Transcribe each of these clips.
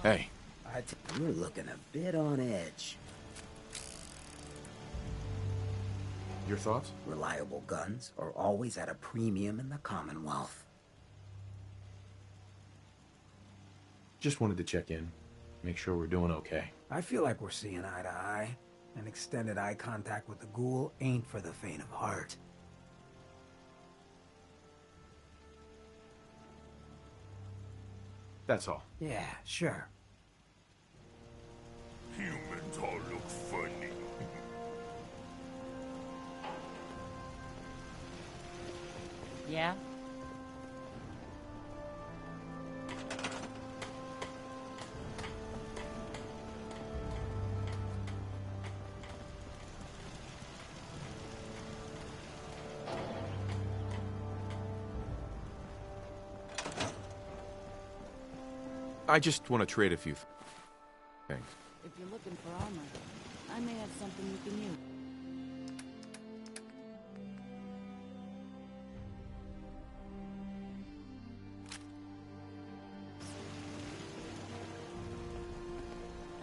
Hey. You're looking a bit on edge. Your thoughts? Reliable guns are always at a premium in the Commonwealth. Just wanted to check in. Make sure we're doing okay. I feel like we're seeing eye to eye. An extended eye contact with the ghoul ain't for the faint of heart. That's all. Yeah, sure. Humans all look funny. Yeah? I just want to trade a few things. If you're looking for armor, I may have something you can use.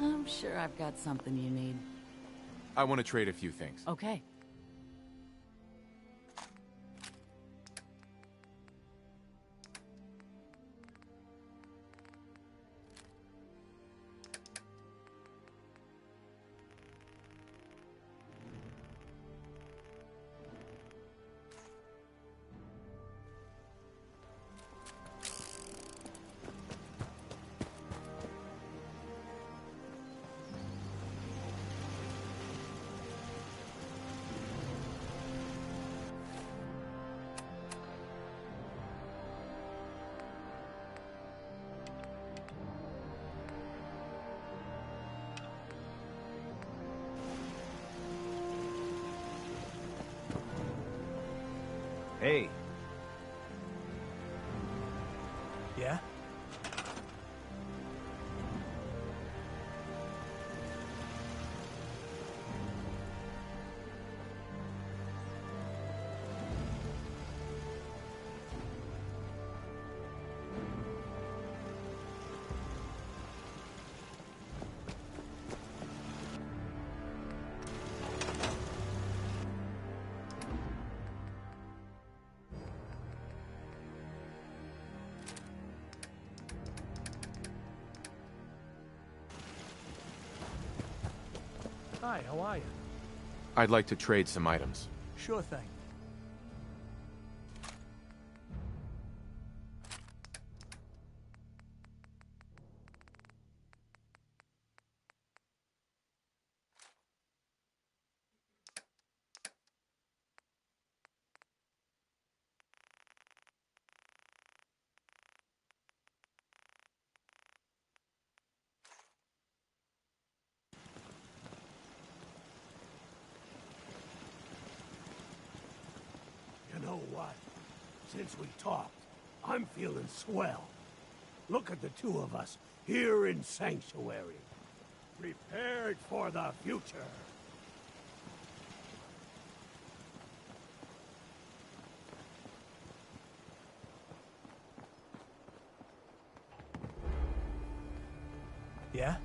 I'm sure I've got something you need. I want to trade a few things. Okay. Hey. Yeah? Hi, how are you? I'd like to trade some items. Sure thing. You know what? Since we talked, I'm feeling swell. Look at the two of us here in Sanctuary. Prepared for the future. Yeah?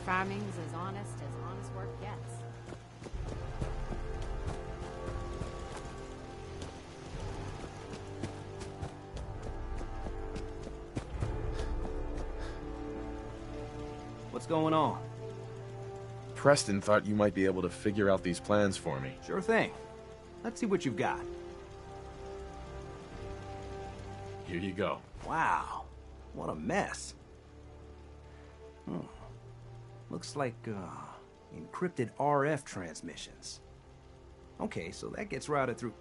Farming's as honest work gets. What's going on? Preston thought you might be able to figure out these plans for me. Sure thing. Let's see what you've got. Here you go. Wow. What a mess. Looks like, encrypted RF transmissions. Okay, so that gets routed through...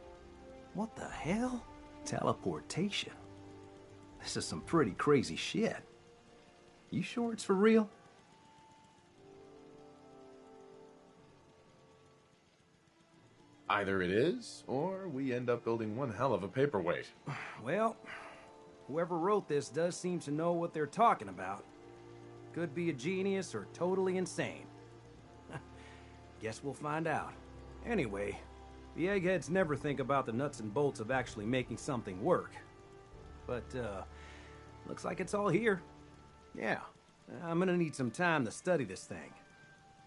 What the hell? Teleportation. This is some pretty crazy shit. You sure it's for real? Either it is, or we end up building one hell of a paperweight. Well, whoever wrote this does seem to know what they're talking about. Could be a genius or totally insane. Guess we'll find out. Anyway, the eggheads never think about the nuts and bolts of actually making something work. But, looks like it's all here. Yeah, I'm gonna need some time to study this thing.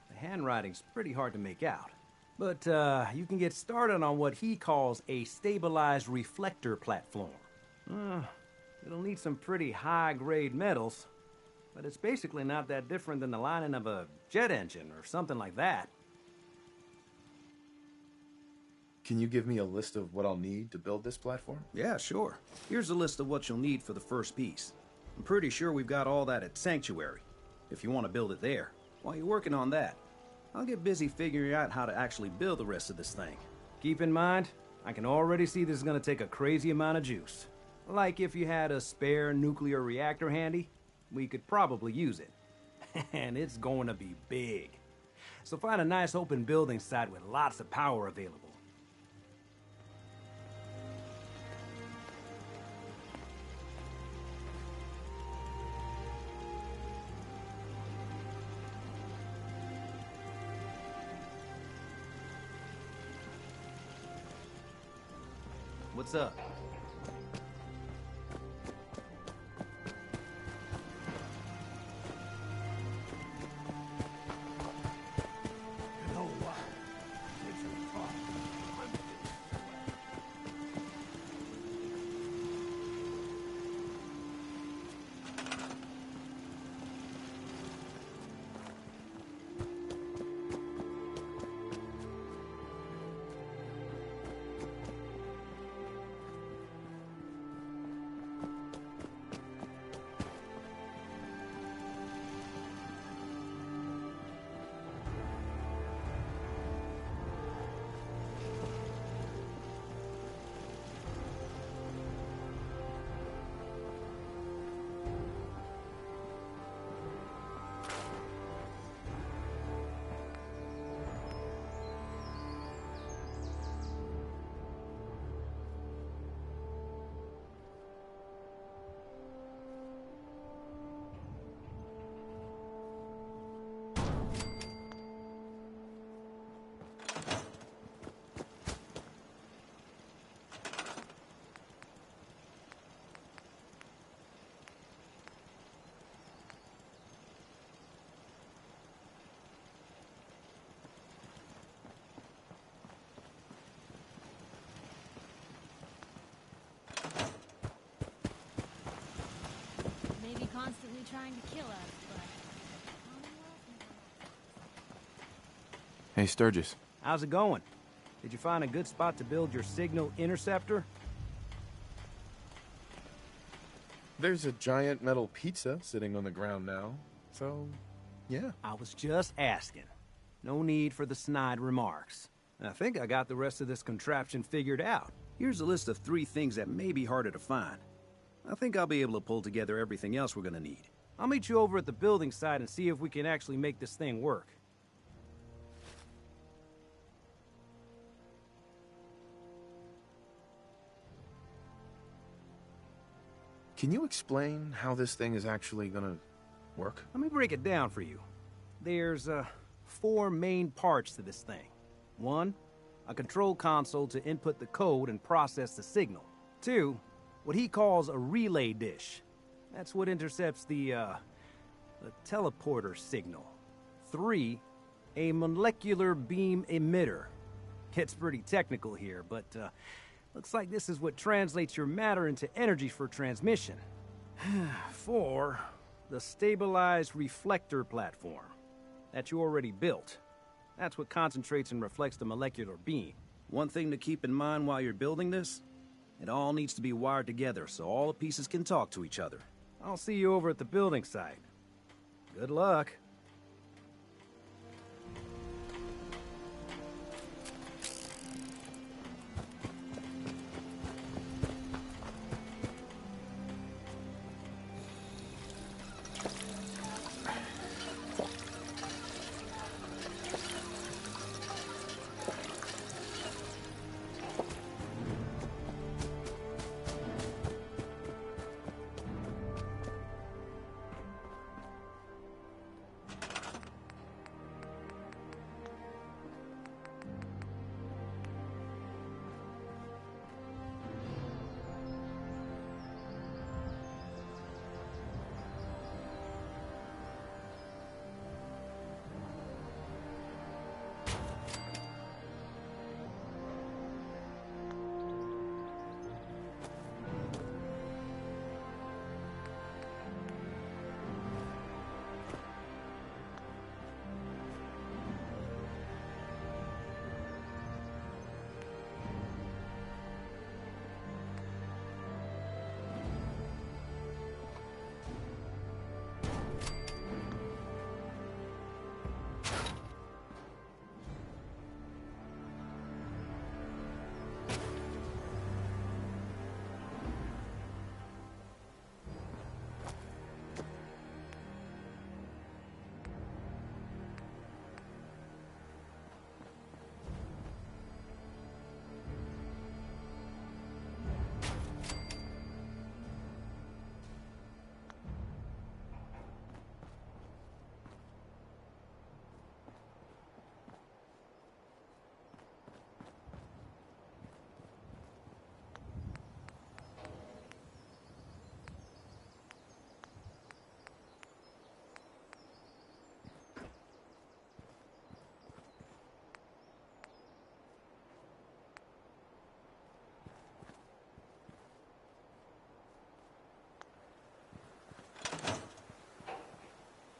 The handwriting's pretty hard to make out. But, you can get started on what he calls a stabilized reflector platform. It'll need some pretty high-grade metals, but it's basically not that different than the lining of a jet engine or something like that. Can you give me a list of what I'll need to build this platform? Yeah, sure. Here's a list of what you'll need for the first piece. I'm pretty sure we've got all that at Sanctuary, if you want to build it there. While you're working on that, I'll get busy figuring out how to actually build the rest of this thing. Keep in mind, I can already see this is going to take a crazy amount of juice. Like if you had a spare nuclear reactor handy, we could probably use it. And it's going to be big. So find a nice open building site with lots of power available. What's up? You know what? Since we talked, I'm feeling swell. Maybe constantly trying to kill us, but... Hey, Sturgis. How's it going? Did you find a good spot to build your signal interceptor? There's a giant metal pizza sitting on the ground now, so yeah. I was just asking. No need for the snide remarks. I think I got the rest of this contraption figured out. Here's a list of 3 things that may be harder to find. I think I'll be able to pull together everything else we're gonna need. I'll meet you over at the building site and see if we can actually make this thing work. Can you explain how this thing is actually gonna work? Let me break it down for you. There's 4 main parts to this thing. 1, a control console to input the code and process the signal. 2, what he calls a relay dish. That's what intercepts the teleporter signal. 3, a molecular beam emitter. Gets pretty technical here, but looks like this is what translates your matter into energy for transmission. 4, the stabilized reflector platform that you already built. That's what concentrates and reflects the molecular beam. One thing to keep in mind while you're building this, it all needs to be wired together so all the pieces can talk to each other. I'll see you over at the building site. Good luck.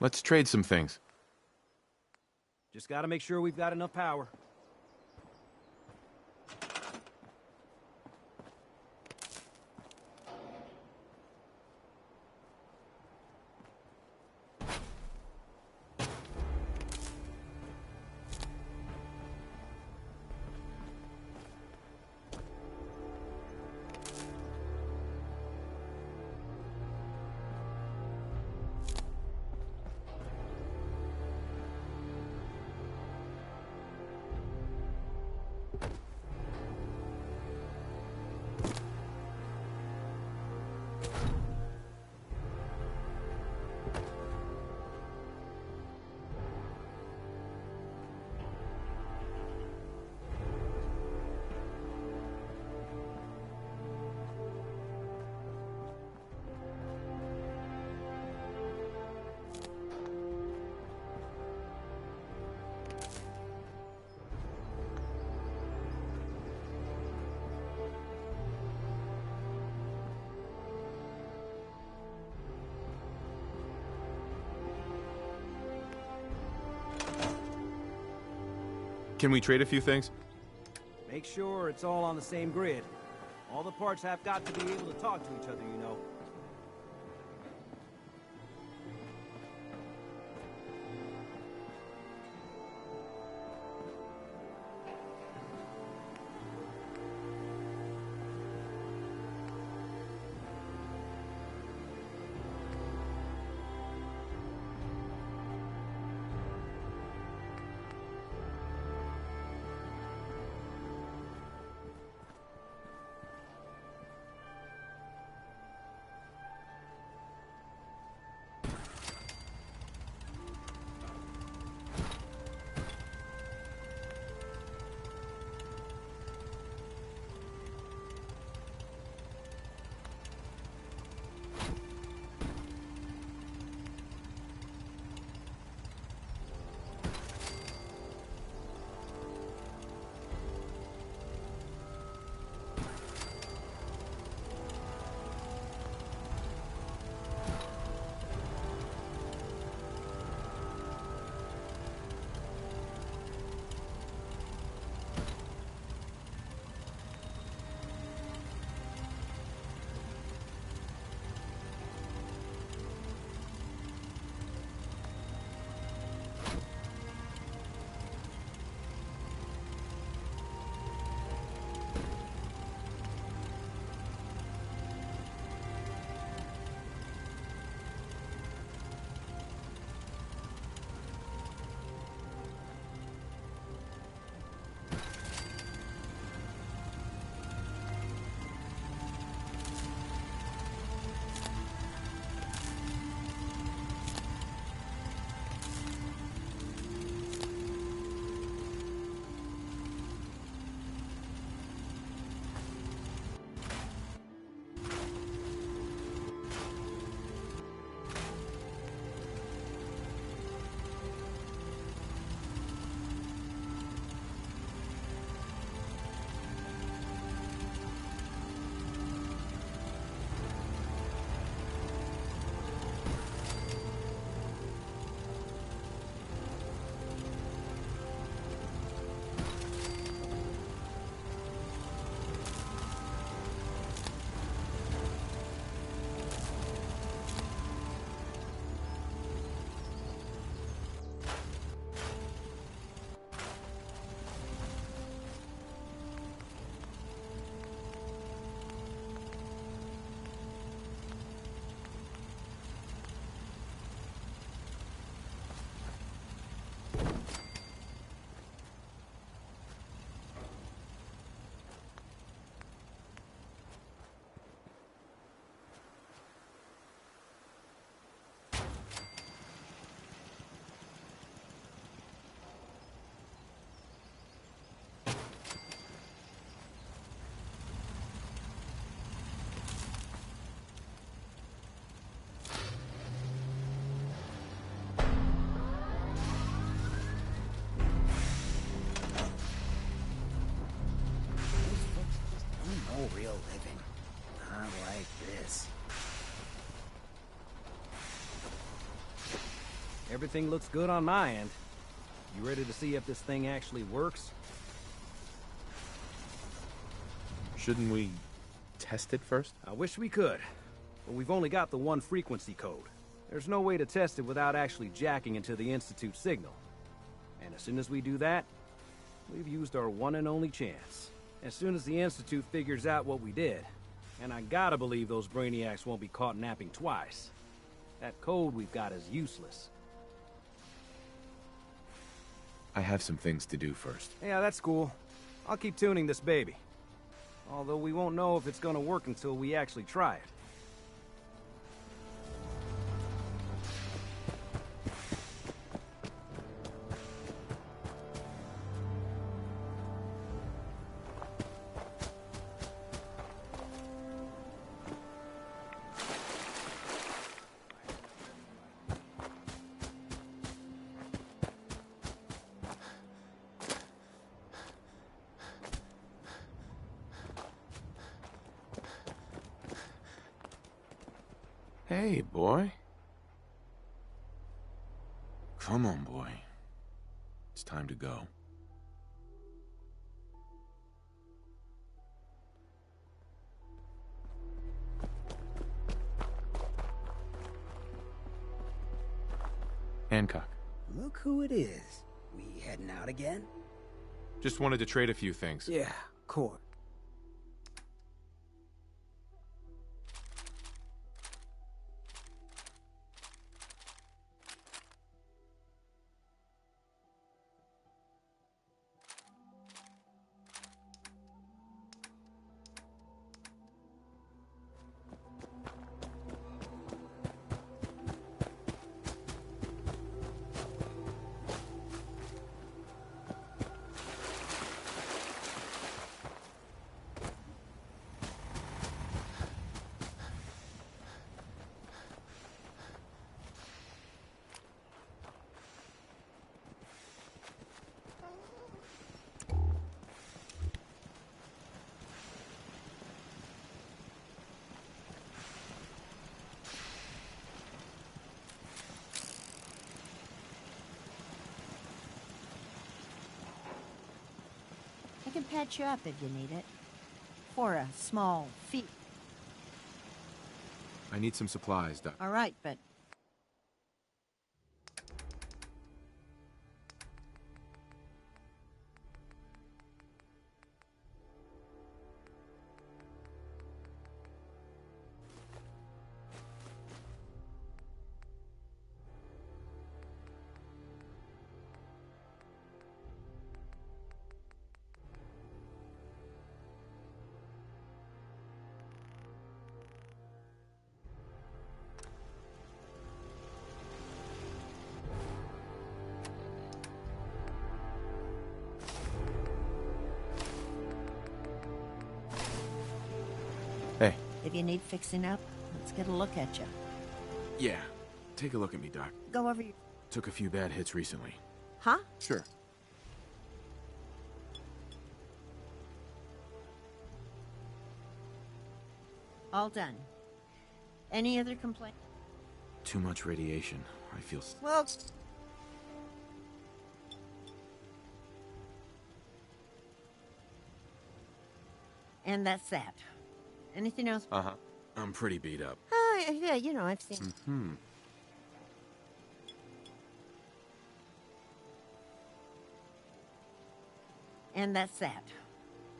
Let's trade some things. Just gotta make sure we've got enough power. Can we trade a few things? Make sure it's all on the same grid. All the parts have got to be able to talk to each other, you know. Everything looks good on my end. You ready to see if this thing actually works? Shouldn't we test it first? I wish we could, but we've only got the one frequency code. There's no way to test it without actually jacking into the Institute signal. And as soon as we do that, we've used our one and only chance. As soon as the Institute figures out what we did, and I gotta believe those brainiacs won't be caught napping twice, that code we've got is useless. I have some things to do first. Yeah, that's cool. I'll keep tuning this baby. Although we won't know if it's gonna work until we actually try it. Hey, boy. Come on, boy. It's time to go. Hancock. Look who it is. We heading out again? Just wanted to trade a few things. Yeah, court. I can patch you up if you need it. For a small fee. I need some supplies, Doc. All right, but... Hey. If you need fixing up, let's get a look at you. Yeah. Take a look at me, Doc. Go over your... Took a few bad hits recently. Huh? Sure. All done. Any other complaint? Too much radiation. I feel... Well... And that's that. Anything else? Uh-huh. I'm pretty beat up. Oh, yeah, you know, I've seen... Mm-hmm. And that's that.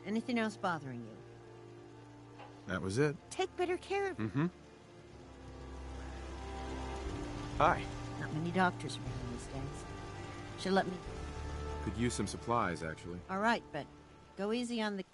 Anything else bothering you? That was it. Take better care of... Mm-hmm. Hi. Not many doctors around these days. Should let me... Could use some supplies, actually. All right, but go easy on the...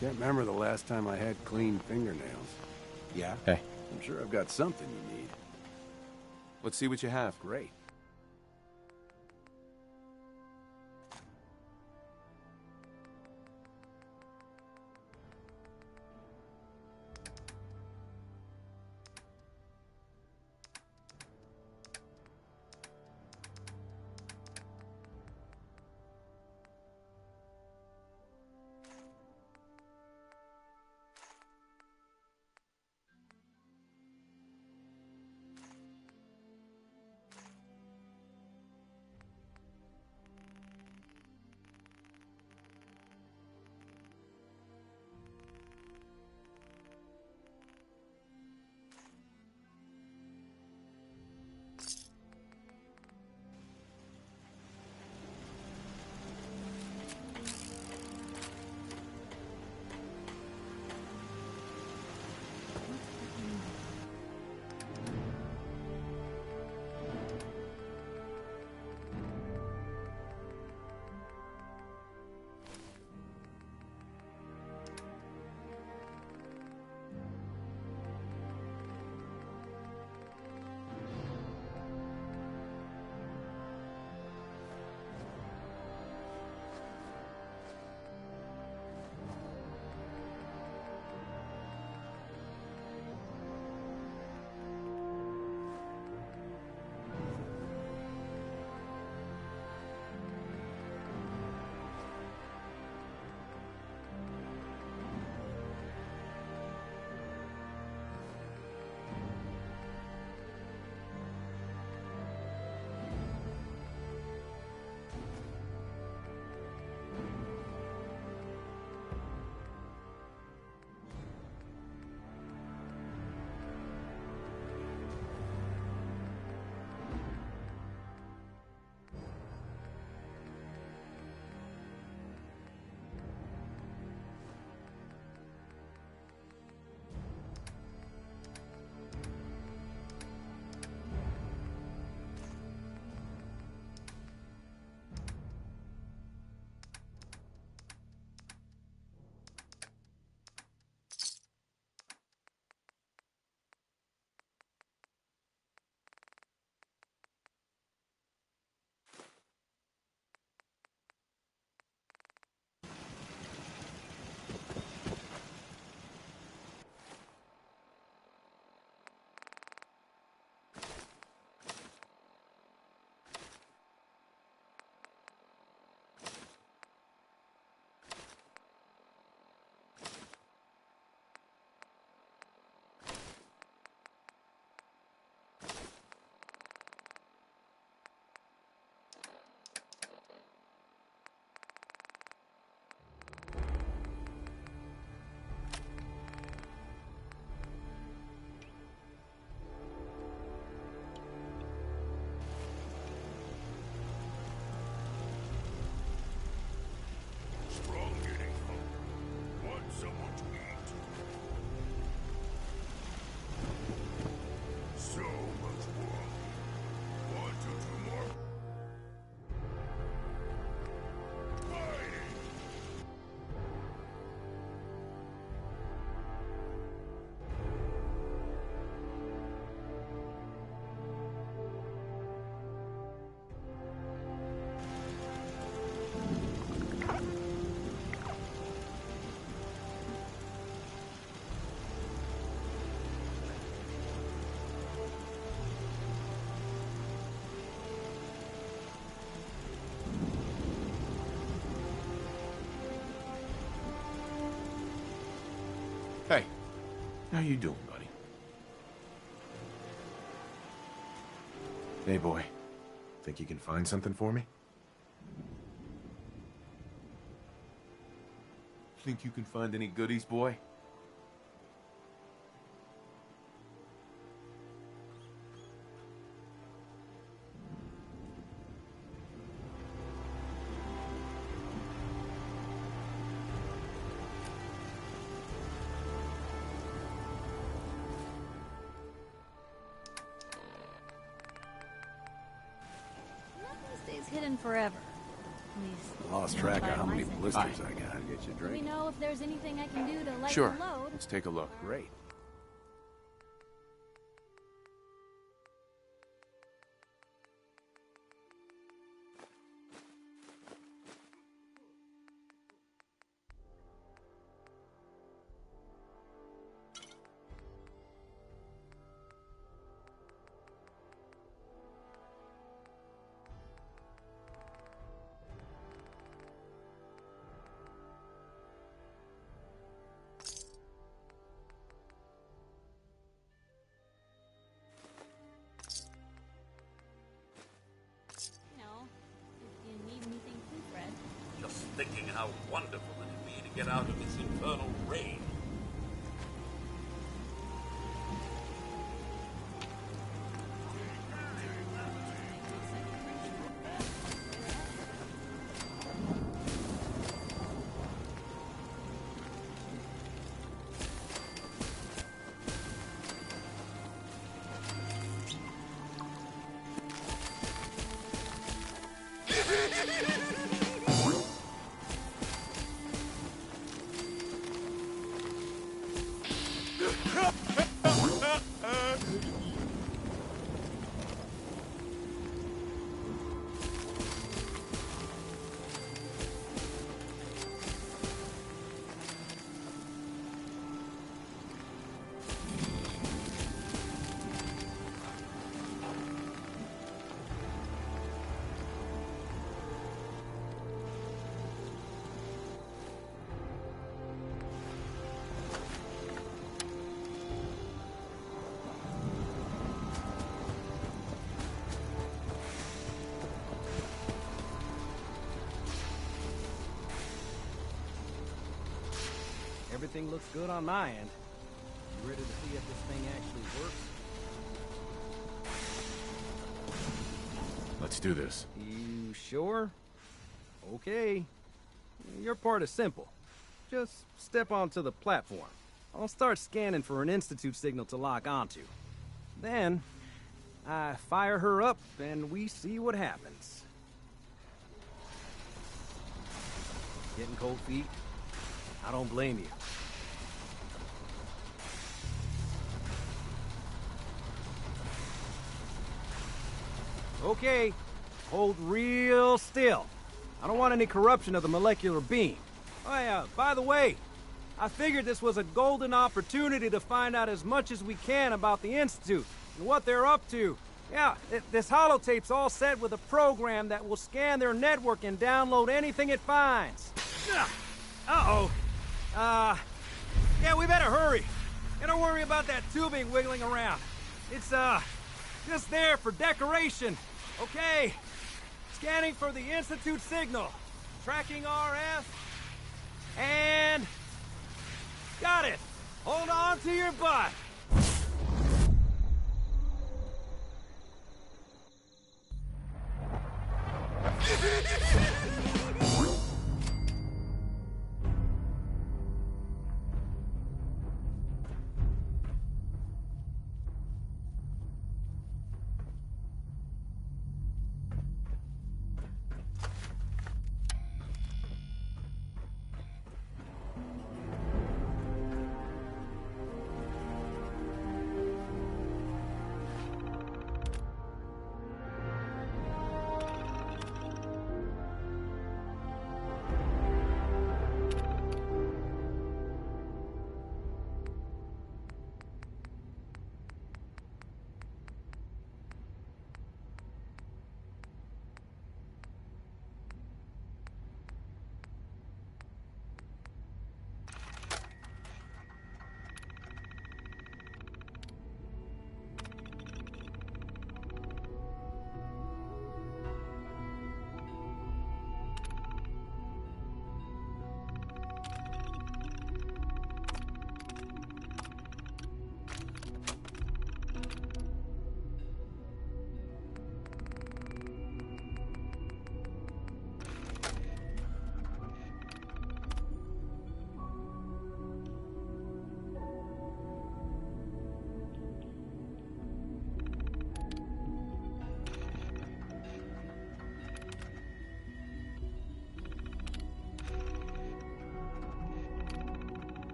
Can't remember the last time I had clean fingernails. Yeah? Hey. I'm sure I've got something you need. Let's see what you have. Great. Hey, how you doing, buddy? Hey, boy. Think you can find something for me? Think you can find any goodies, boy? Nothing stays hidden forever. I lost track of how many blisters I got. Get you a Let me drink. know if there's anything I can do to lighten Sure. the load. Let's take a look. Great. You know, if you need anything too, Fred. Just thinking how wonderful it'd be to get out of this infernal rain. Everything looks good on my end. You ready to see if this thing actually works? Let's do this. You sure? Okay. Your part is simple. Just step onto the platform. I'll start scanning for an Institute signal to lock onto. Then, I fire her up and we see what happens. Getting cold feet? I don't blame you. Okay, hold real still. I don't want any corruption of the molecular beam. Oh yeah, by the way, I figured this was a golden opportunity to find out as much as we can about the Institute and what they're up to. Yeah, this holotape's all set with a program that will scan their network and download anything it finds. Uh-oh. Yeah, we better hurry. And don't worry about that tubing wiggling around. It's, just there for decoration. Okay. Scanning for the Institute signal. Tracking RF. And... got it. Hold on to your butt.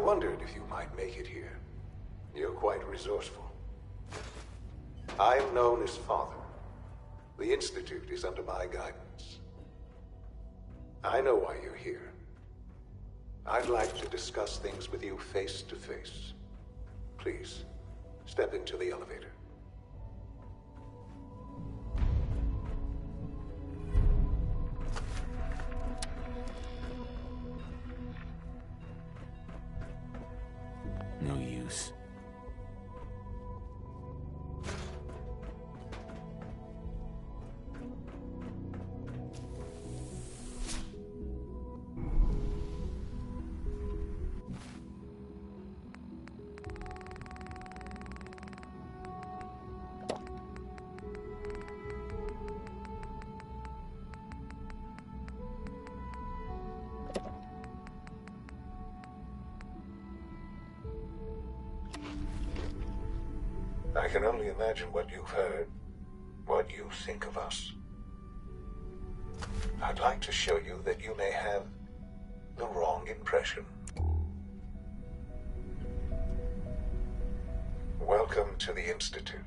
wondered if you might make it here. You're quite resourceful. I'm known as Father. The Institute is under my guidance. I know why you're here. I'd like to discuss things with you face to face. Please, step into the elevator. No use. I can only imagine what you've heard, what you think of us. I'd like to show you that you may have the wrong impression. Welcome to the Institute.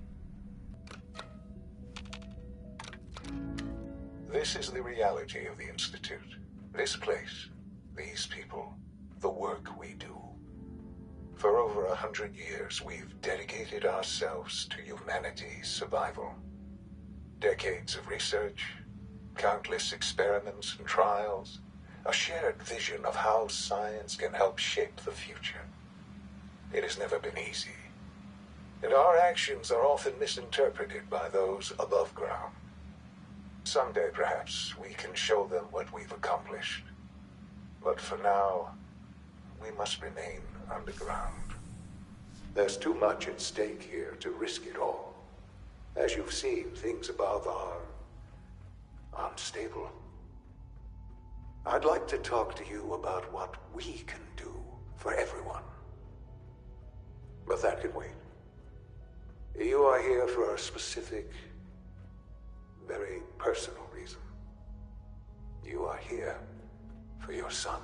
This is the reality of the Institute. This place, these people, the work we do. For over 100 years, we've dedicated ourselves to humanity's survival. Decades of research, countless experiments and trials, a shared vision of how science can help shape the future. It has never been easy, and our actions are often misinterpreted by those above ground. Someday, perhaps, we can show them what we've accomplished. But for now, we must remain underground. There's too much at stake here to risk it all. As you've seen, things above are unstable. I'd like to talk to you about what we can do for everyone. But that can wait. You are here for a specific, very personal reason. You are here for your son.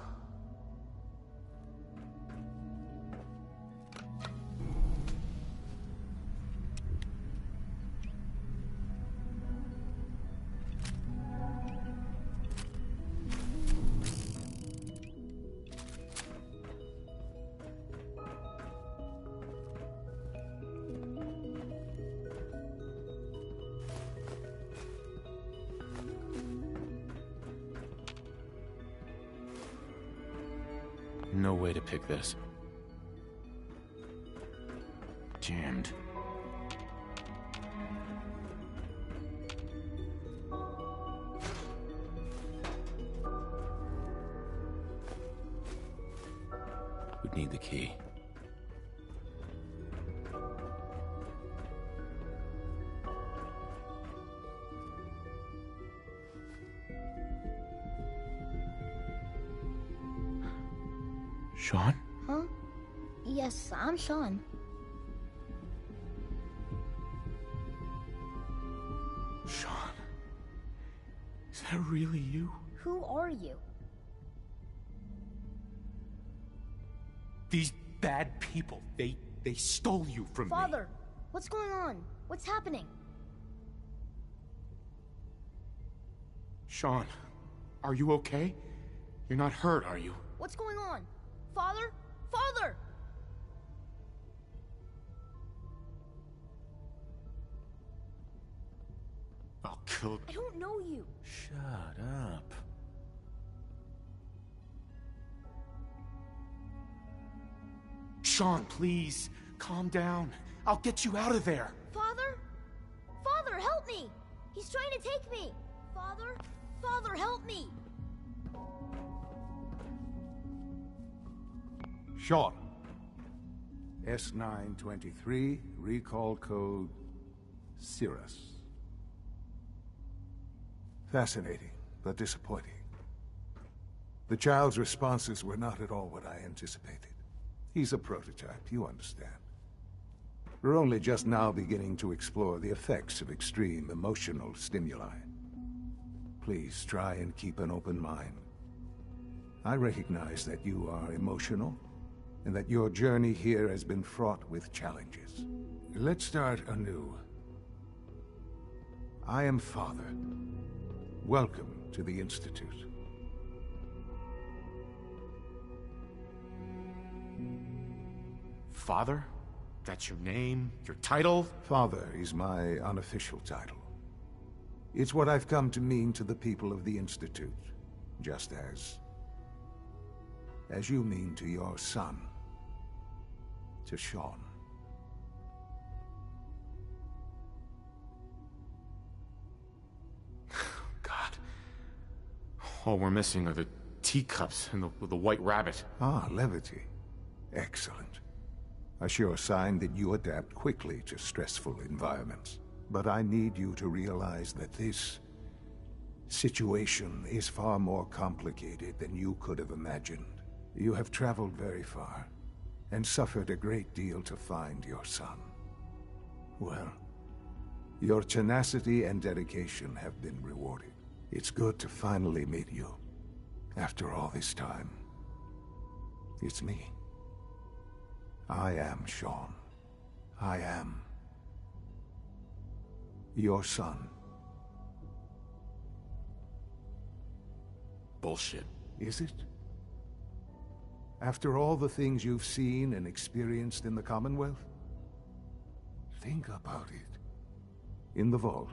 No way to pick this. Jammed. Would need the key. Sean? Huh? Yes, I'm Sean. Sean? Is that really you? Who are you? These bad people, they stole you from me. Father, what's going on? What's happening? Sean, are you okay? You're not hurt, are you? What's going on? Father? Father! I'll kill... I don't know you. Shut up. Sean, please, calm down. I'll get you out of there. Father? Father, help me! He's trying to take me! Father? Father, help me! Sean. S923, recall code Cirrus. Fascinating, but disappointing. The child's responses were not at all what I anticipated. He's a prototype, you understand. We're only just now beginning to explore the effects of extreme emotional stimuli. Please try and keep an open mind. I recognize that you are emotional, and that your journey here has been fraught with challenges. Let's start anew. I am Father. Welcome to the Institute. Father? That's your name? Your title? Father is my unofficial title. It's what I've come to mean to the people of the Institute, just as you mean to your son, to Sean. God. All we're missing are the teacups and the white rabbit. Ah, levity. Excellent. A sure sign that you adapt quickly to stressful environments. But I need you to realize that this situation is far more complicated than you could have imagined. You have traveled very far, and suffered a great deal to find your son. Well, your tenacity and dedication have been rewarded. It's good to finally meet you. After all this time, it's me. I am Sean. I am your son. Bullshit. Is it? After all the things you've seen and experienced in the Commonwealth? Think about it. In the vault,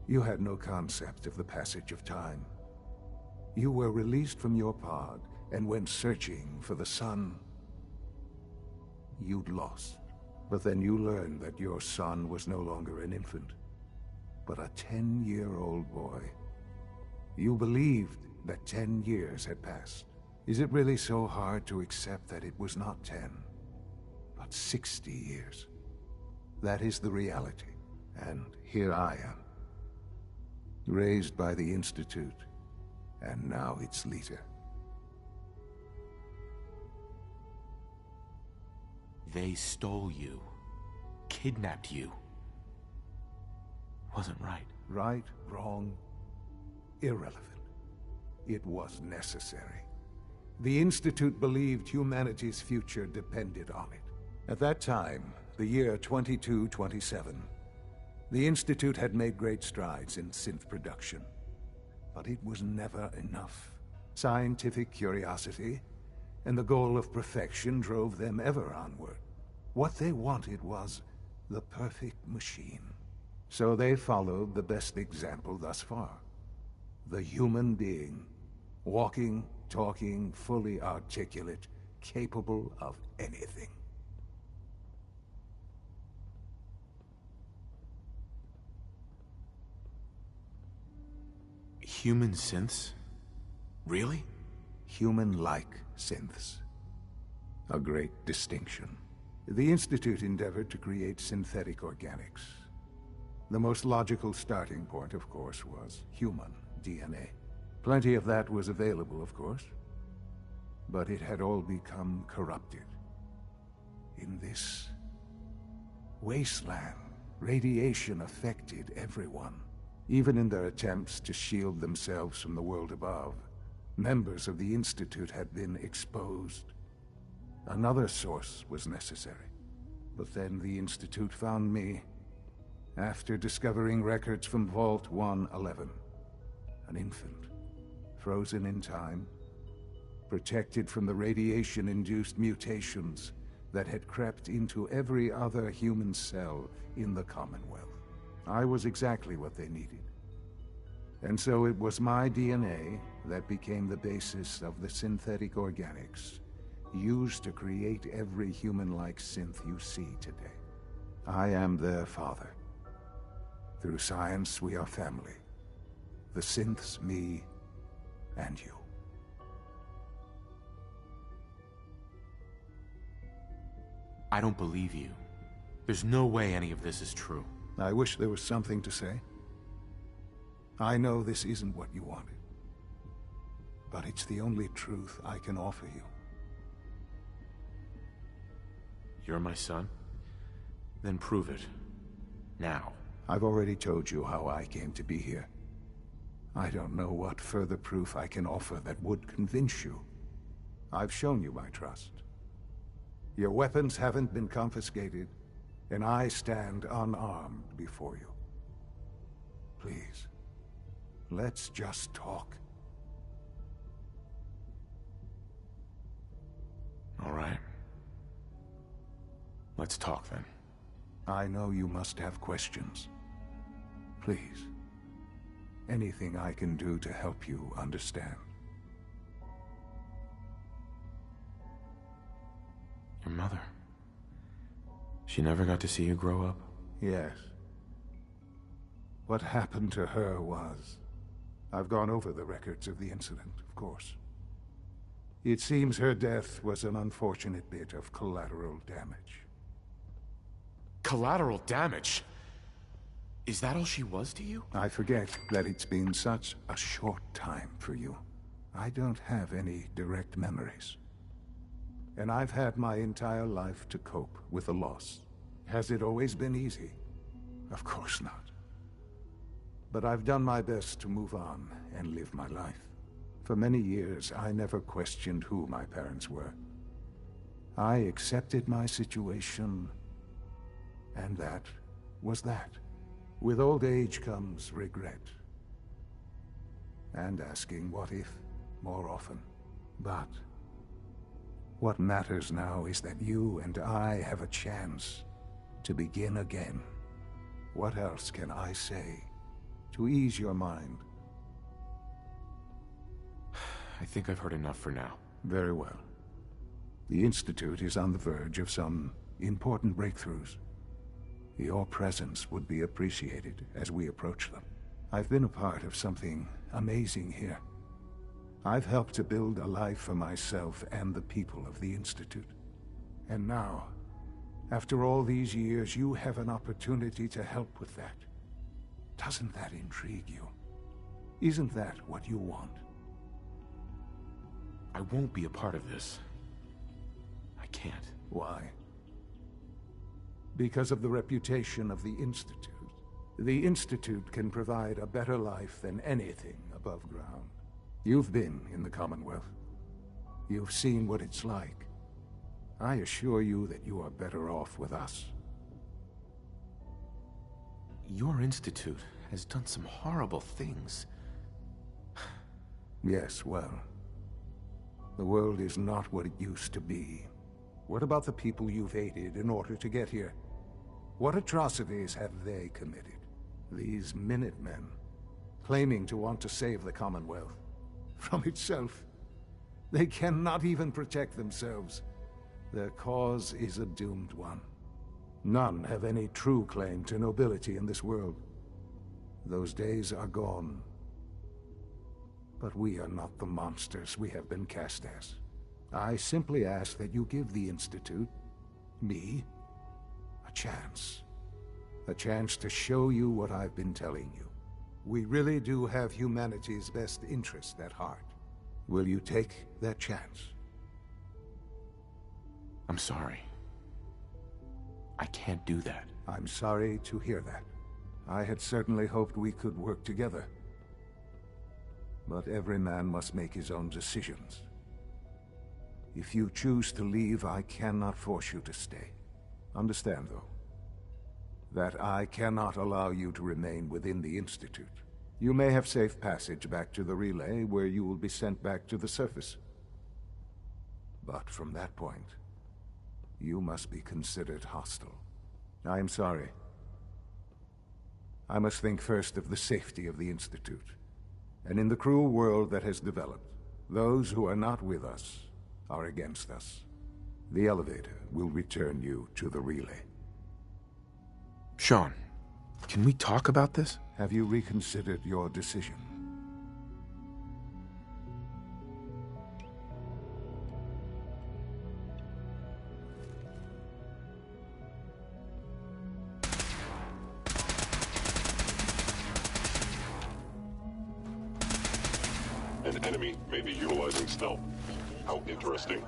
you had no concept of the passage of time. You were released from your pod and went searching for the son you'd lost. But then you learned that your son was no longer an infant, but a 10-year-old boy. You believed that 10 years had passed. Is it really so hard to accept that it was not 10, but 60 years? That is the reality, and here I am. Raised by the Institute, and now its leader. They stole you. Kidnapped you. Wasn't right. Right, wrong, irrelevant. It was necessary. The Institute believed humanity's future depended on it. At that time, the year 2227, the Institute had made great strides in synth production. But it was never enough. Scientific curiosity and the goal of perfection drove them ever onward. What they wanted was the perfect machine. So they followed the best example thus far. The human being. Walking, talking, fully articulate, capable of anything. Human synths? Really? Human-like synths. A great distinction. The Institute endeavored to create synthetic organics. The most logical starting point, of course, was human DNA. Plenty of that was available, of course. But it had all become corrupted. In this wasteland, radiation affected everyone. Even in their attempts to shield themselves from the world above, members of the Institute had been exposed. Another source was necessary. But then the Institute found me, after discovering records from Vault 111. An infant, frozen in time, protected from the radiation-induced mutations that had crept into every other human cell in the Commonwealth. I was exactly what they needed. And so it was my DNA that became the basis of the synthetic organics used to create every human-like synth you see today. I am their father. Through science, we are family. The synths, me, and you. I don't believe you. There's no way any of this is true. I wish there was something to say. I know this isn't what you wanted. But it's the only truth I can offer you. You're my son? Then prove it. Now. I've already told you how I came to be here. I don't know what further proof I can offer that would convince you. I've shown you my trust. Your weapons haven't been confiscated, and I stand unarmed before you. Please, let's just talk. All right. Let's talk then. I know you must have questions. Please, anything I can do to help you understand. Your mother. She never got to see you grow up? Yes. What happened to her was... I've gone over the records of the incident, of course. It seems her death was an unfortunate bit of collateral damage. Collateral damage? Is that all she was to you? I forget that it's been such a short time for you. I don't have any direct memories. And I've had my entire life to cope with the loss. Has it always been easy? Of course not. But I've done my best to move on and live my life. For many years, I never questioned who my parents were. I accepted my situation, and that was that. With old age comes regret. And asking what if more often. But what matters now is that you and I have a chance to begin again. What else can I say to ease your mind? I think I've heard enough for now. Very well. The Institute is on the verge of some important breakthroughs. Your presence would be appreciated as we approach them. I've been a part of something amazing here. I've helped to build a life for myself and the people of the Institute. And now, after all these years, you have an opportunity to help with that. Doesn't that intrigue you? Isn't that what you want? I won't be a part of this. I can't. Why? Because of the reputation of the Institute. The Institute can provide a better life than anything above ground. You've been in the Commonwealth. You've seen what it's like. I assure you that you are better off with us. Your institute has done some horrible things. Yes, well, the world is not what it used to be. What about the people you've aided in order to get here? What atrocities have they committed? These Minutemen, claiming to want to save the Commonwealth from itself. They cannot even protect themselves. Their cause is a doomed one. None have any true claim to nobility in this world. Those days are gone. But we are not the monsters we have been cast as. I simply ask that you give the Institute, me, a chance. A chance to show you what I've been telling you. We really do have humanity's best interest at heart. Will you take that chance? I'm sorry. I can't do that. I'm sorry to hear that. I had certainly hoped we could work together. But every man must make his own decisions. If you choose to leave, I cannot force you to stay. Understand, though, that I cannot allow you to remain within the Institute. You may have safe passage back to the relay, where you will be sent back to the surface. But from that point, you must be considered hostile. I am sorry. I must think first of the safety of the Institute. And in the cruel world that has developed, those who are not with us are against us. The elevator will return you to the relay. Sean, can we talk about this? Have you reconsidered your decision? An enemy may be utilizing stealth. How interesting.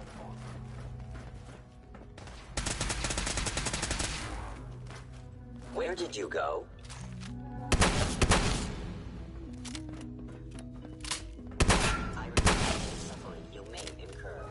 Where did you go? I regret the suffering you may incur.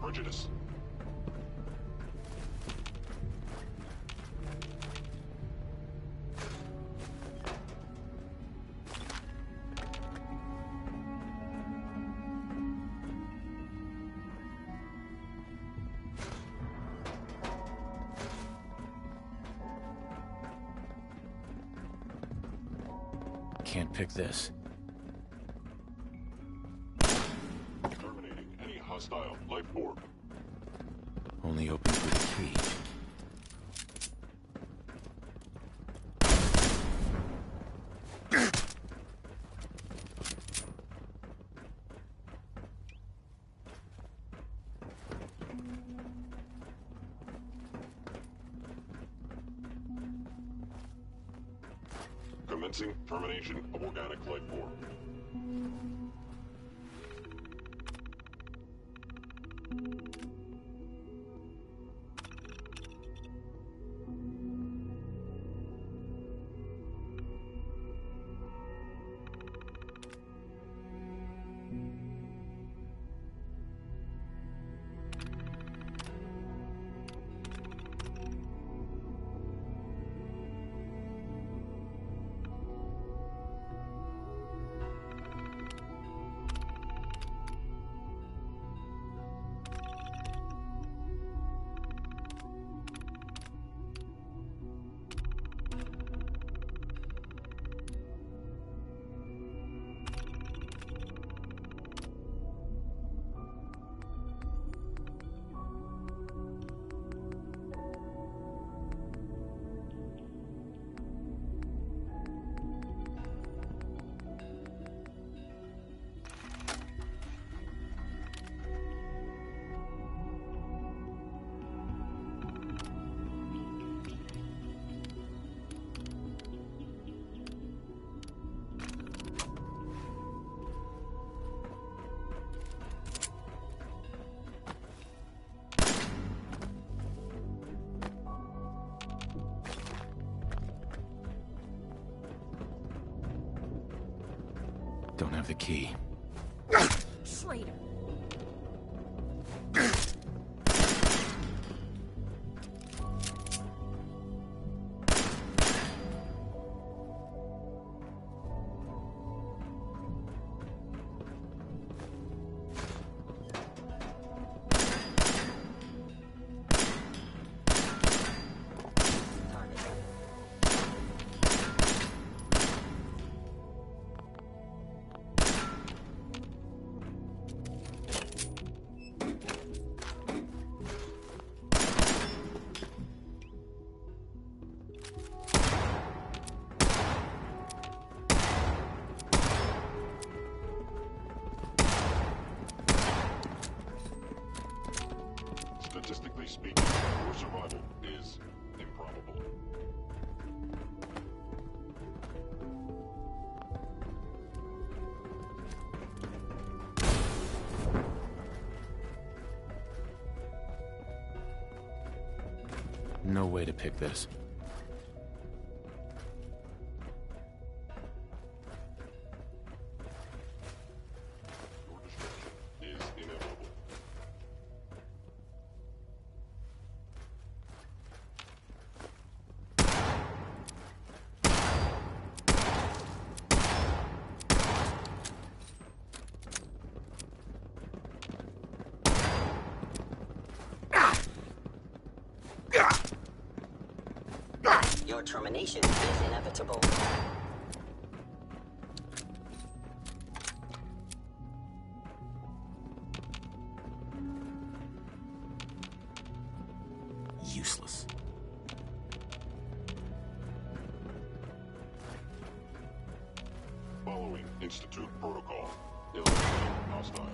prejudice. Can't pick this. Terminating any hostile life orb. Only opens with a key. Commencing termination of organic life form. Don't have the key. Traitor. Statistically speaking, your survival is improbable. No way to pick this. Your destruction is inevitable. Your termination is inevitable. Useless. Following Institute Protocol. Eliminating hostile.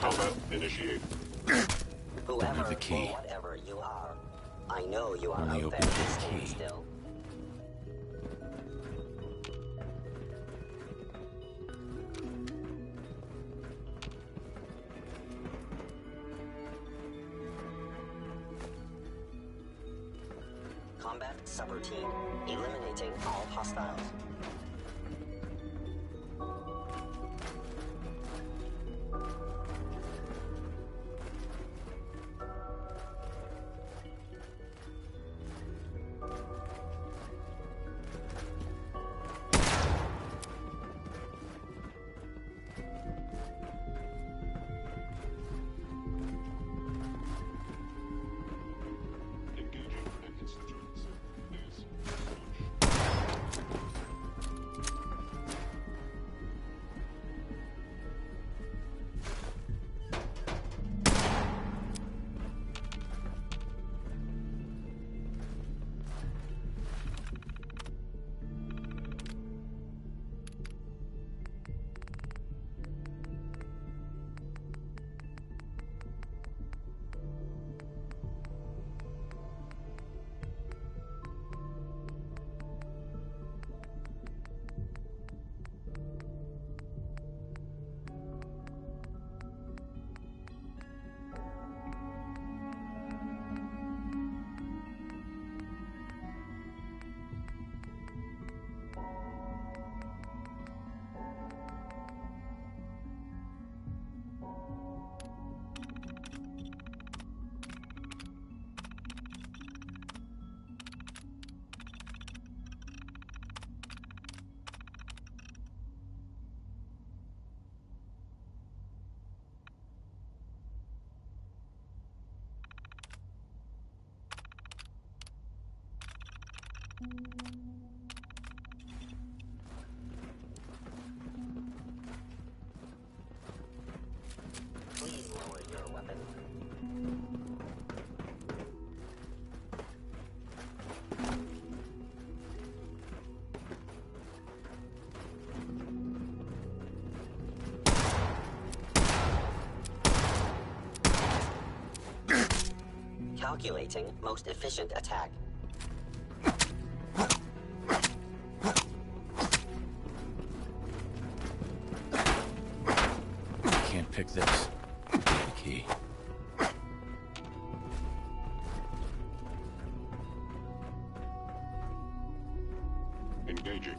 Combat initiate. Whoever have the key. or whatever you are, I know you are Only out open there with the listening key. still. Combat subroutine. Eliminating all hostiles. Please lower your weapon. Calculating most efficient attack. Can't pick this. The key. Engaging.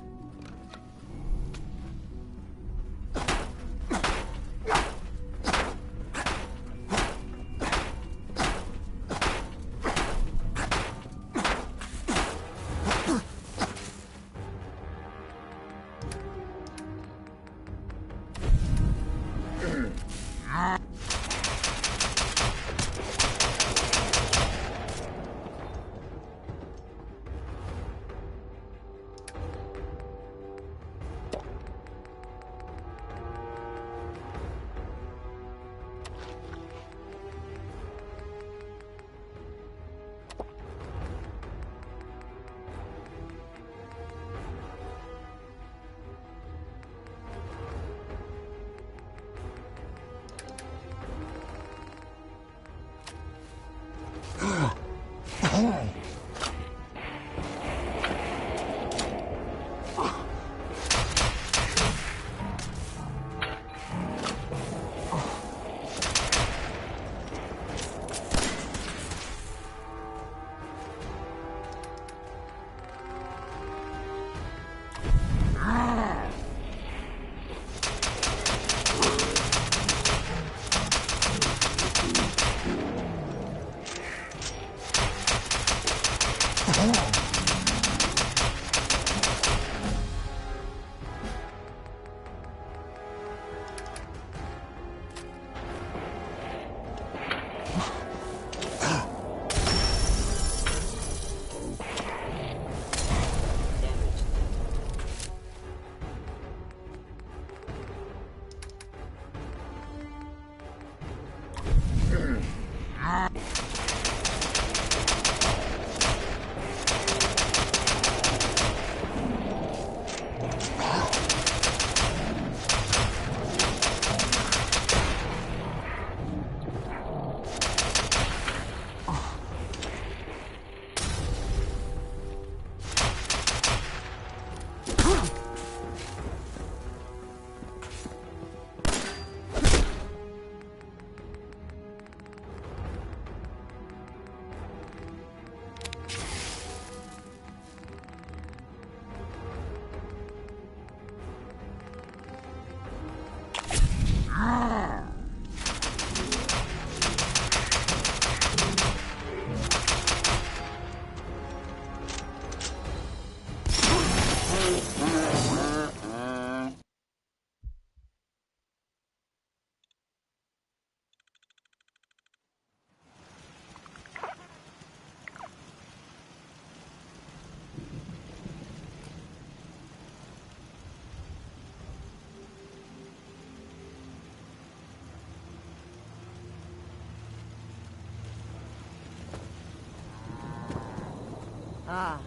Ah,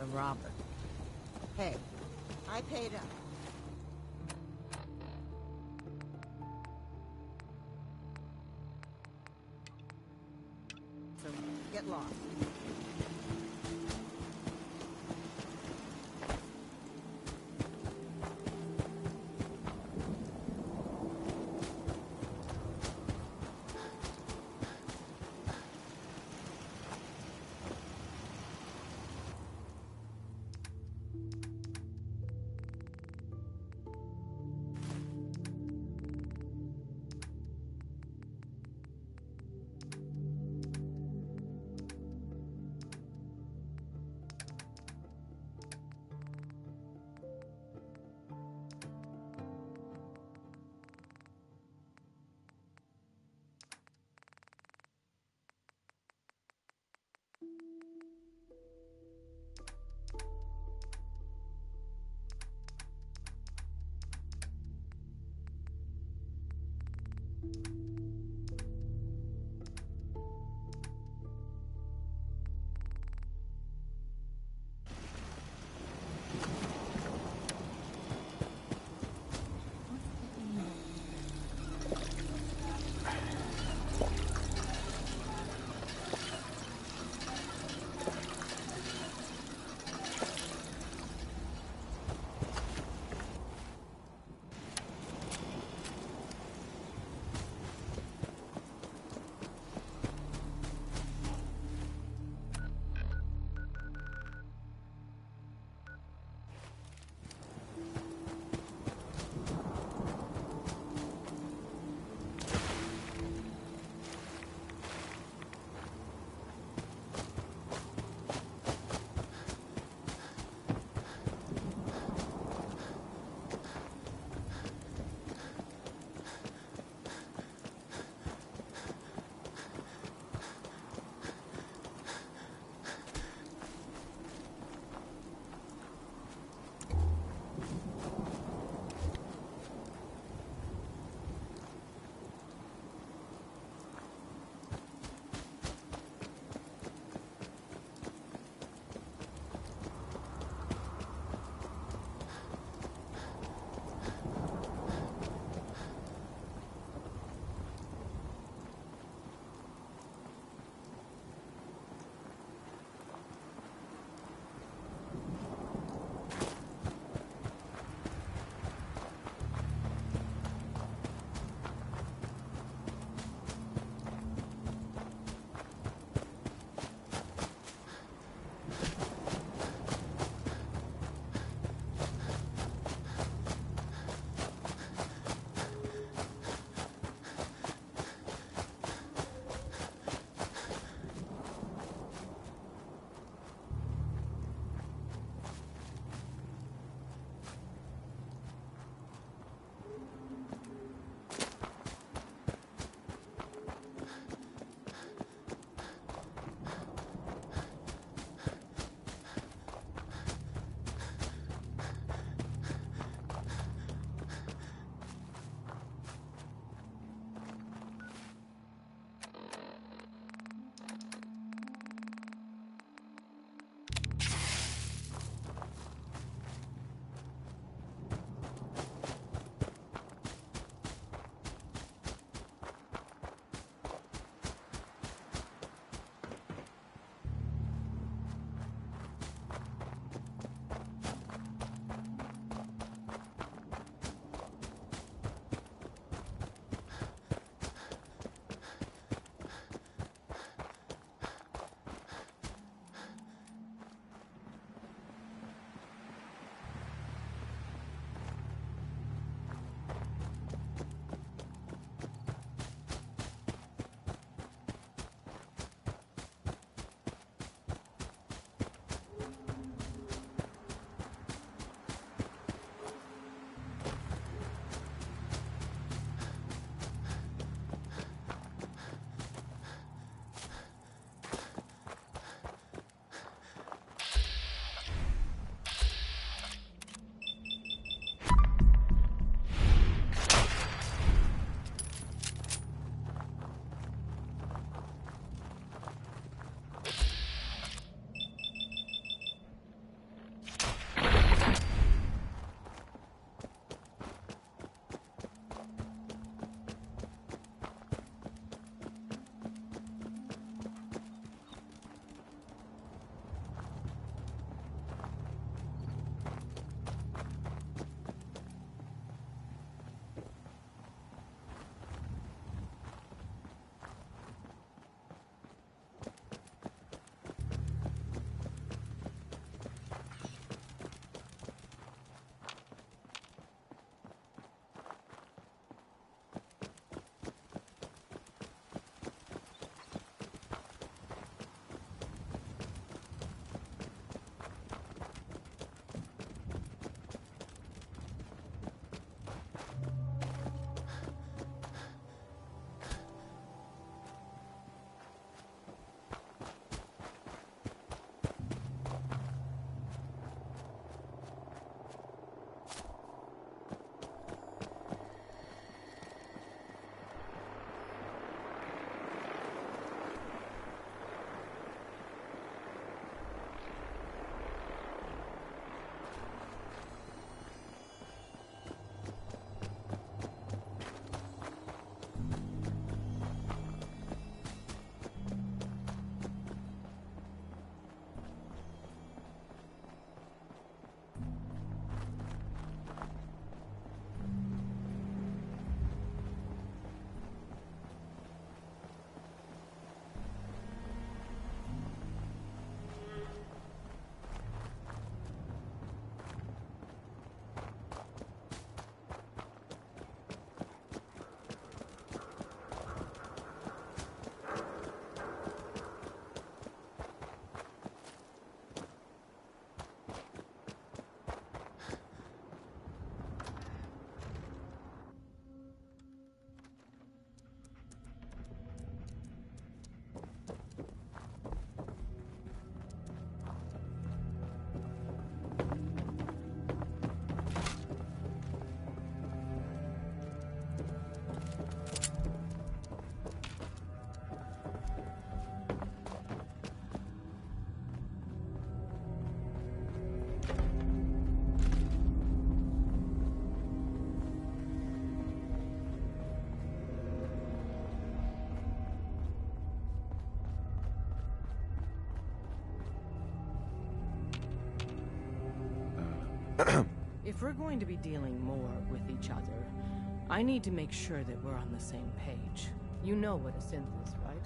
the robber. Hey, I paid up. So, get lost. If we're going to be dealing more with each other, I need to make sure that we're on the same page. You know what a synth is, right?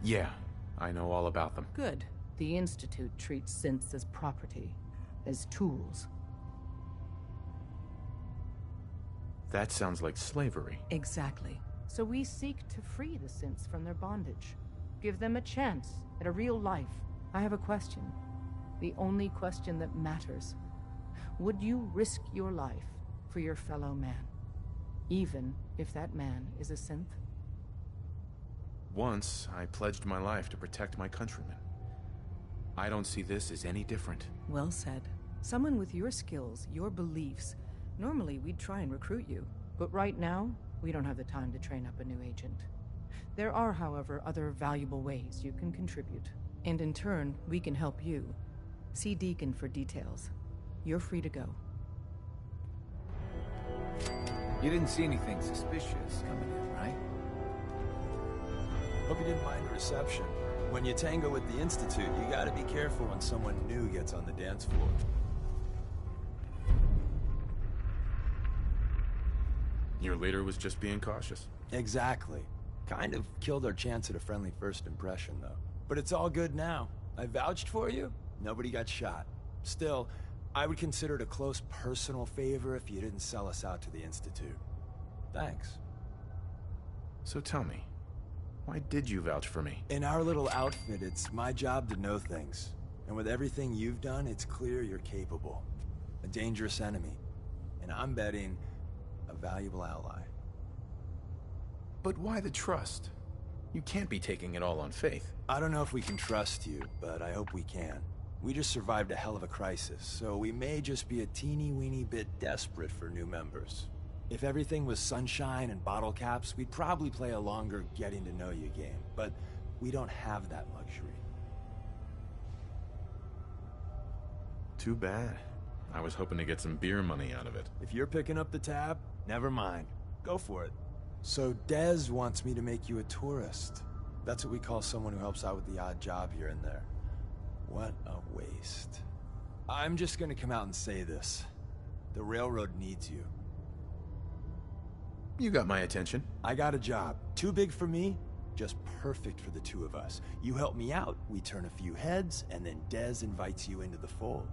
Yeah, I know all about them. Good. The Institute treats synths as property, as tools. That sounds like slavery. Exactly. So we seek to free the synths from their bondage. Give them a chance at a real life. I have a question. The only question that matters. Would you risk your life for your fellow man? Even if that man is a synth? Once, I pledged my life to protect my countrymen. I don't see this as any different. Well said. Someone with your skills, your beliefs. Normally, we'd try and recruit you. But right now, we don't have the time to train up a new agent. There are, however, other valuable ways you can contribute. And in turn, we can help you. See Deacon for details. You're free to go. You didn't see anything suspicious coming in, right? Hope you didn't mind the reception. When you tango with the Institute, you gotta be careful when someone new gets on the dance floor. Your leader was just being cautious. Exactly. Kind of killed our chance at a friendly first impression, though. But it's all good now. I vouched for you. Nobody got shot. Still, I would consider it a close personal favor if you didn't sell us out to the Institute. Thanks. So tell me, why did you vouch for me? In our little outfit, it's my job to know things. And with everything you've done, it's clear you're capable. A dangerous enemy. And I'm betting a valuable ally. But why the trust? You can't be taking it all on faith. I don't know if we can trust you, but I hope we can. We just survived a hell of a crisis, so we may just be a teeny-weeny bit desperate for new members. If everything was sunshine and bottle caps, we'd probably play a longer getting-to-know-you game, but we don't have that luxury. Too bad. I was hoping to get some beer money out of it. If you're picking up the tab, never mind. Go for it. So Dez wants me to make you a tourist. That's what we call someone who helps out with the odd job here and there. What a waste. I'm just gonna come out and say this. The railroad needs you. You got my attention. I got a job. Too big for me, just perfect for the two of us. You help me out, we turn a few heads, and then Dez invites you into the fold.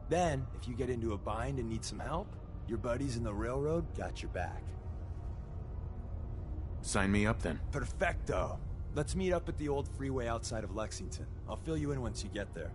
Then, if you get into a bind and need some help, your buddies in the railroad got your back. Sign me up then. Perfecto. Let's meet up at the old freeway outside of Lexington. I'll fill you in once you get there.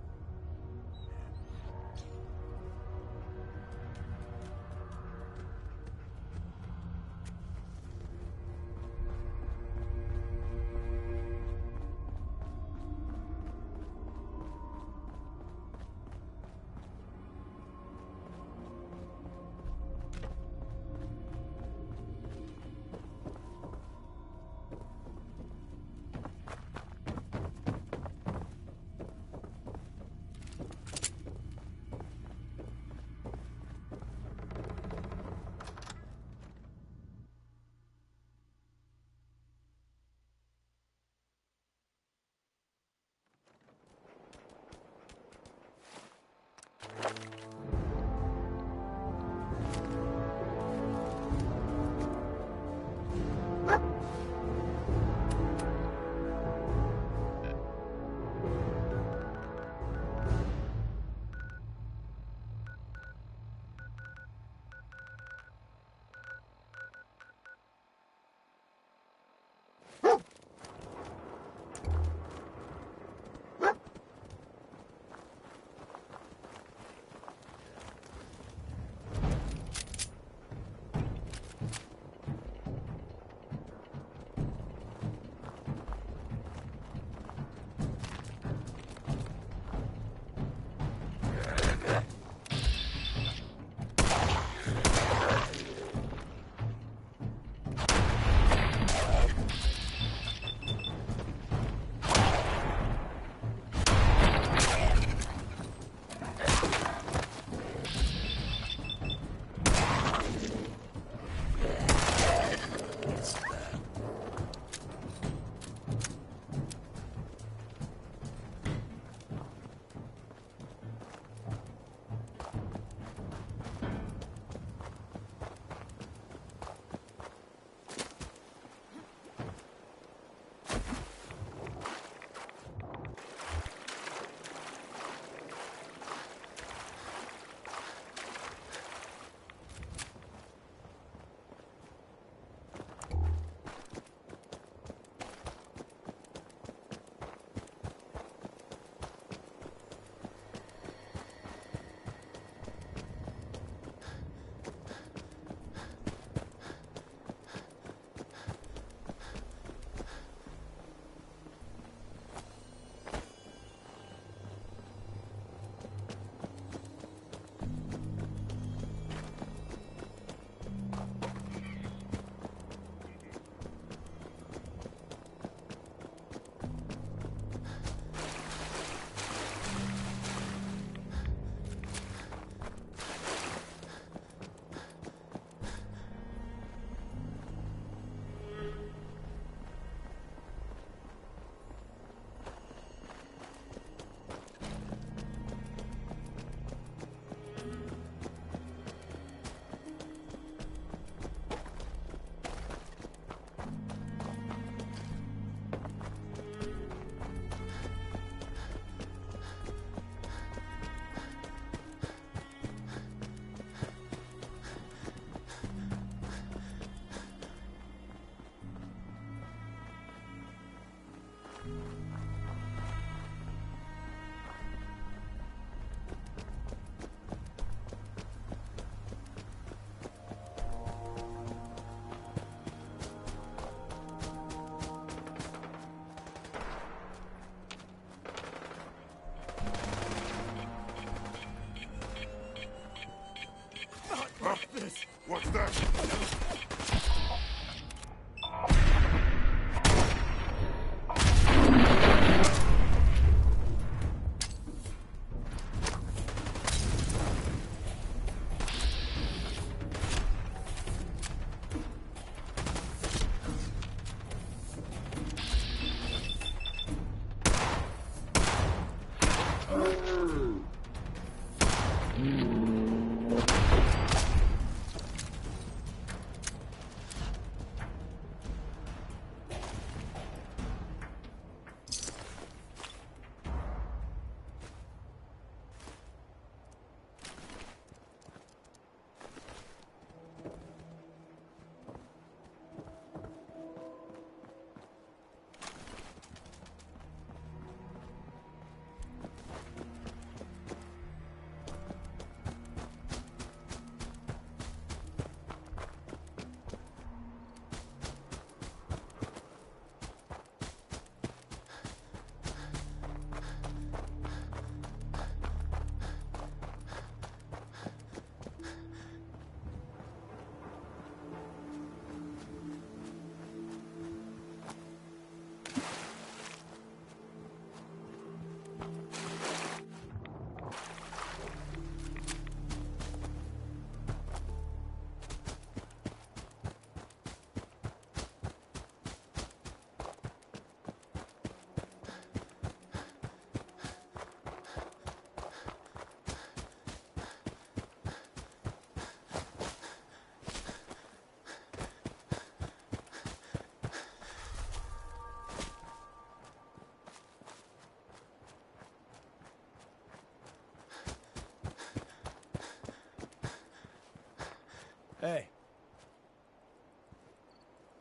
Hey.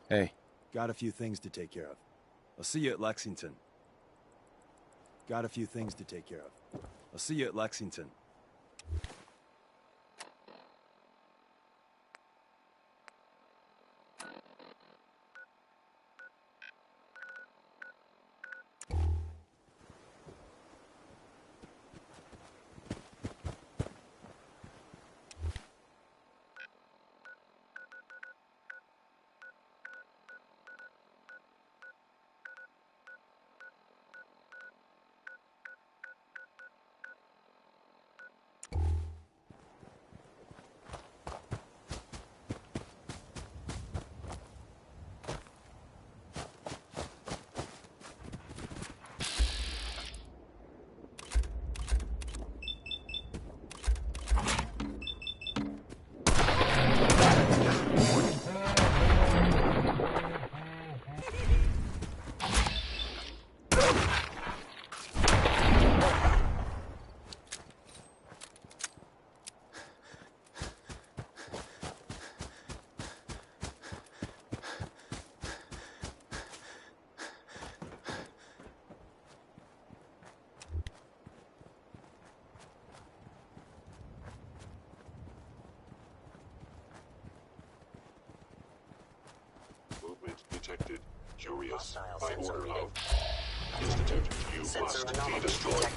Hey. Got a few things to take care of. I'll see you at Lexington. Got a few things to take care of. I'll see you at Lexington. Detected. Curious. By order of Institute, you must be destroyed.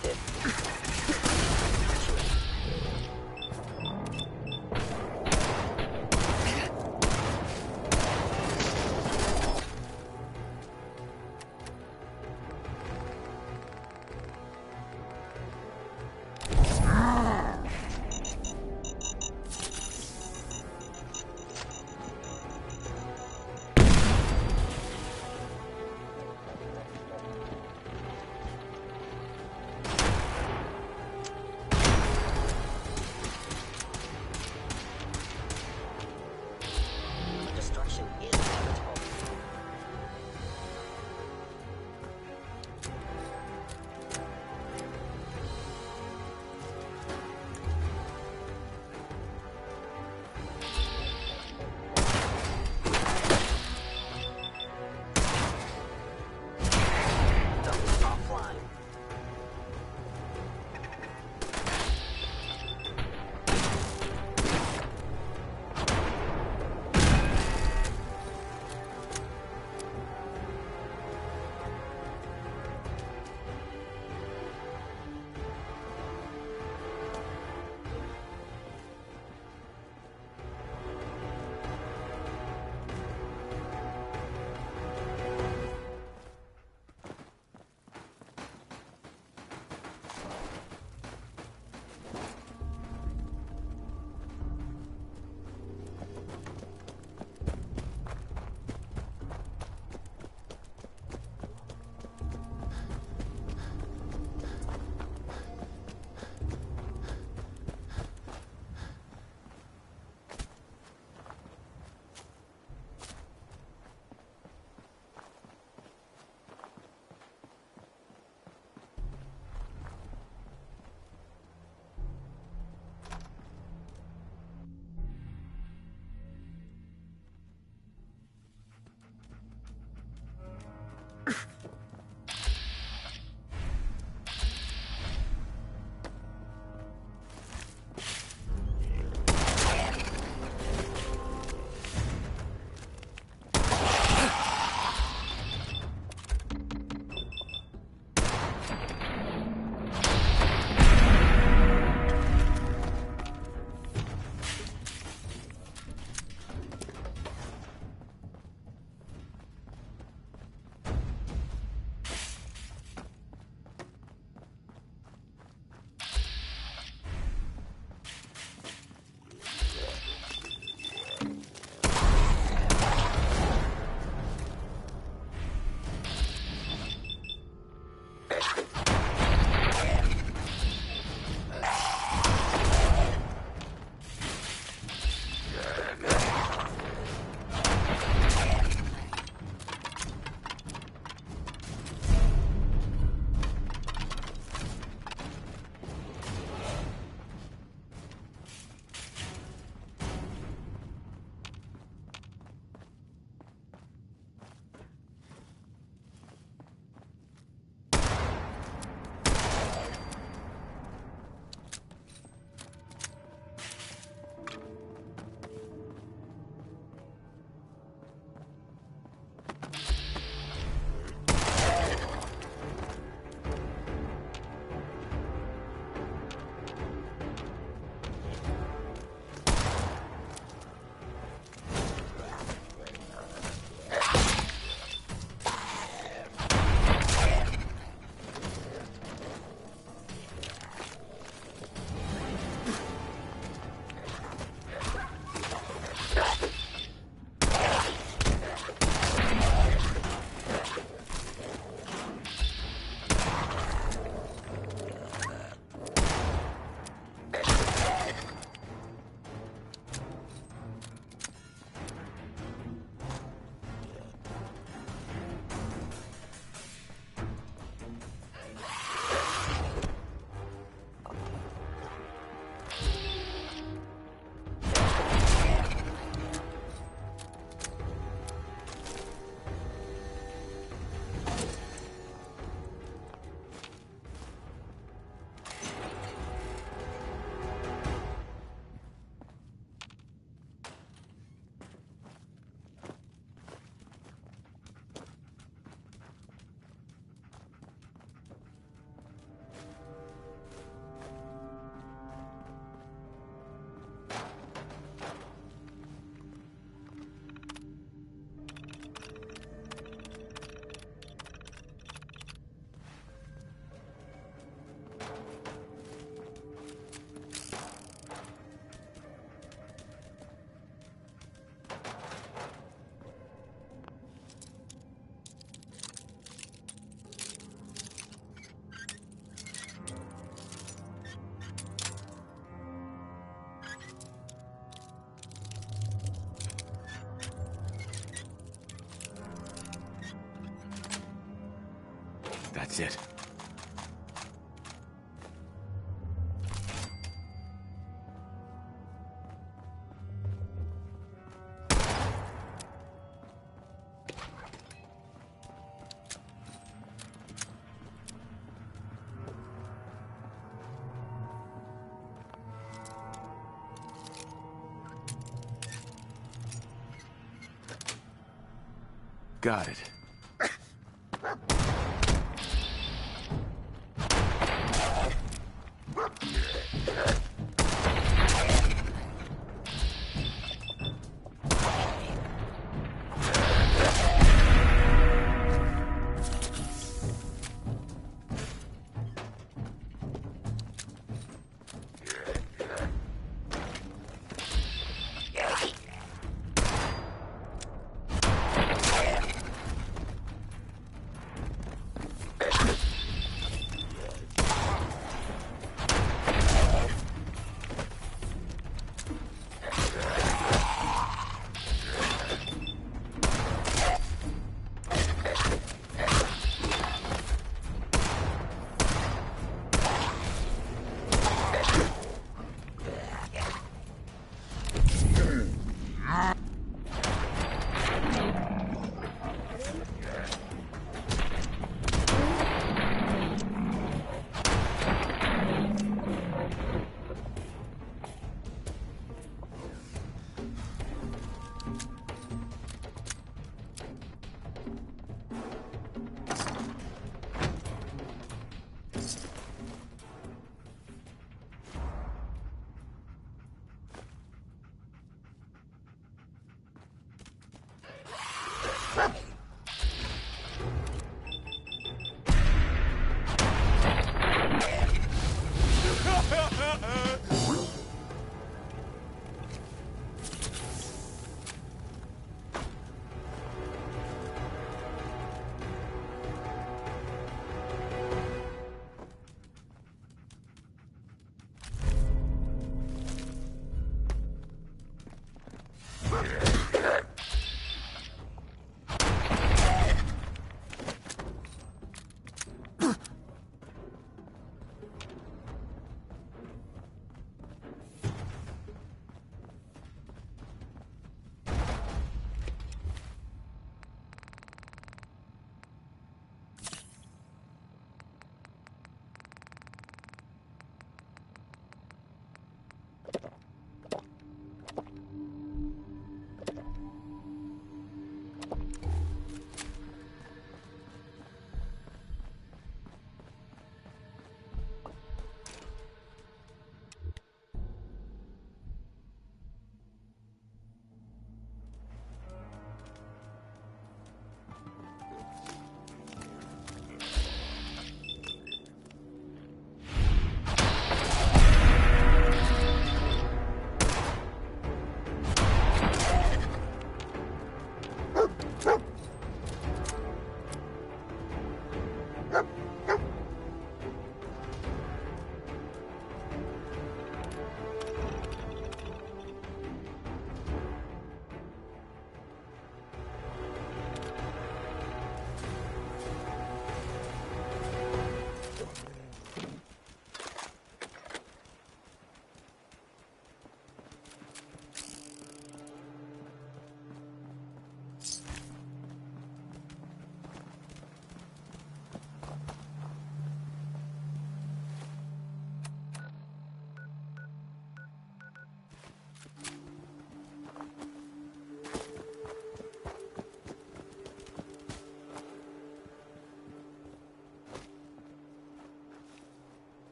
That's it. Got it.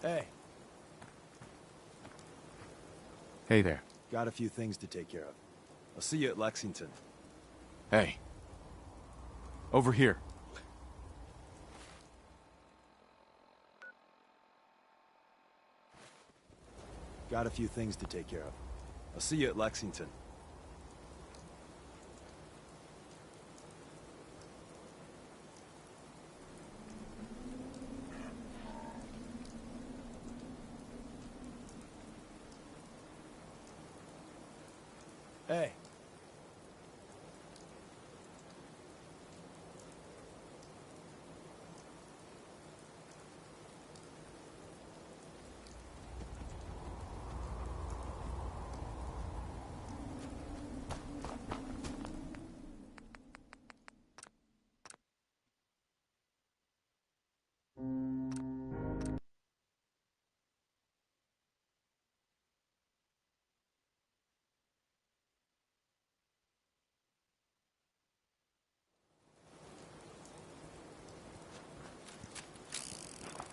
Hey. Hey there. Got a few things to take care of. I'll see you at Lexington. Hey. Over here. Got a few things to take care of. I'll see you at Lexington. Hey.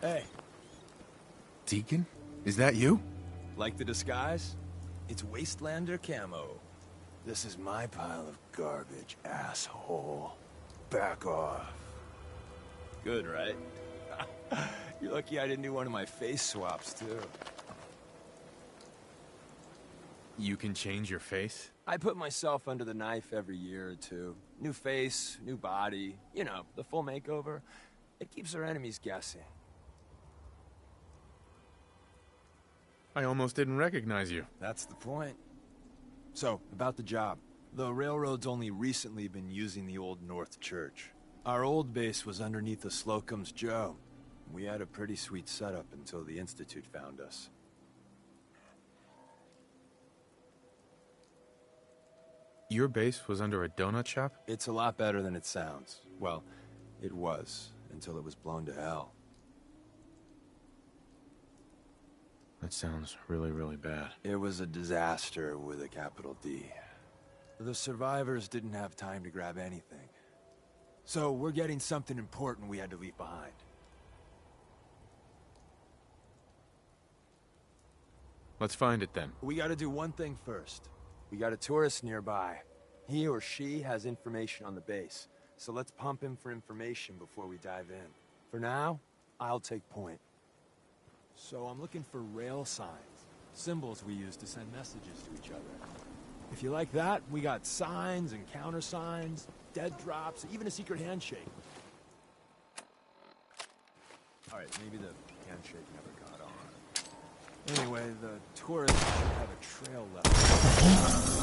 Hey. Deacon? Is that you? Like the disguise? It's Wastelander camo. This is my pile of garbage, asshole. Back off. Good, right? You're lucky I didn't do one of my face swaps, too. You can change your face? I put myself under the knife every year or two. New face, new body. You know, the full makeover. It keeps our enemies guessing. I almost didn't recognize you. That's the point. So, about the job. The railroad's only recently been using the old North Church. Our old base was underneath the Slocum's Joe. We had a pretty sweet setup until the Institute found us. Your base was under a donut shop? It's a lot better than it sounds. Well, it was, until it was blown to hell. That sounds really, really bad. It was a disaster with a capital D. The survivors didn't have time to grab anything. So we're getting something important we had to leave behind. Let's find it then. We gotta do one thing first. We got a tourist nearby. He or she has information on the base, so let's pump him for information before we dive in. For now, I'll take point. So I'm looking for rail signs, symbols we use to send messages to each other. If you like that, we got signs and countersigns, dead drops, even a secret handshake. Alright, maybe the handshake never got on. Anyway, the tourists should have a trail left.